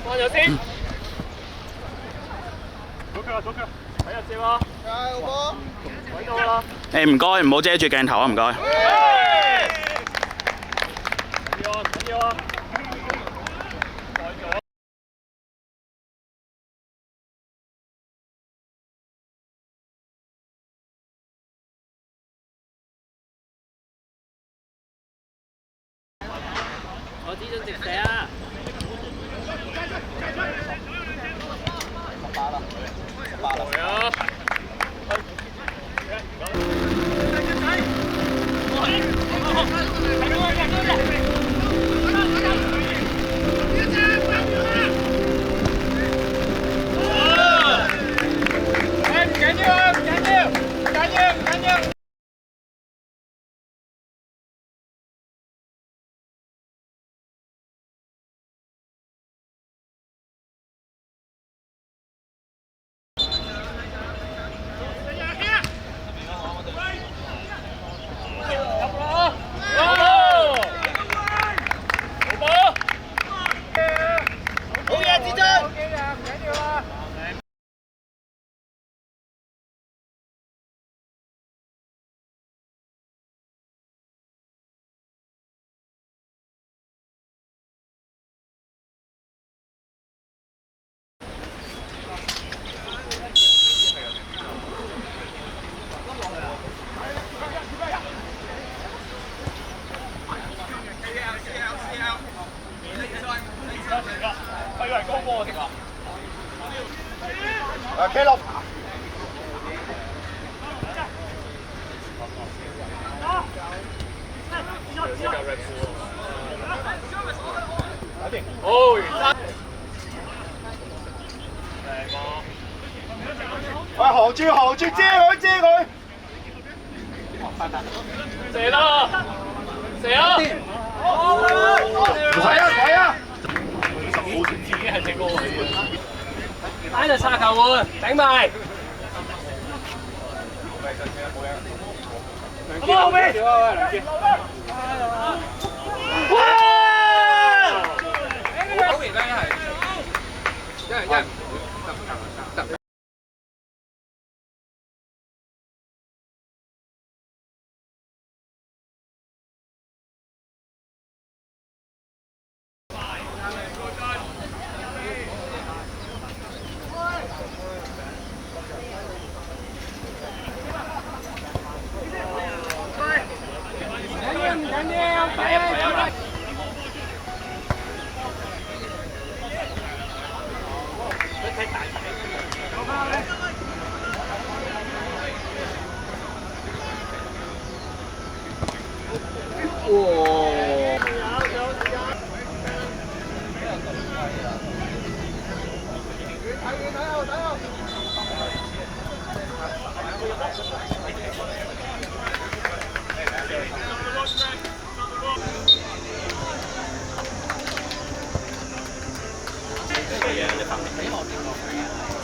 放咗先。左腳啊，左腳，睇下接啊！加油波！揾到啦！誒唔該，唔好遮住鏡頭啊，唔該。緊要啊！緊要啊！我知準直射啊！18啦，18啦。我以為高波食啊！K 六。好，完生。喂，何柱遮佢遮佢。射啦！射啊！睇啊！自己係射高位嘅。單就插球換，頂埋。好後邊。哇！好而家係，一人得。嘢你發明俾我見過佢。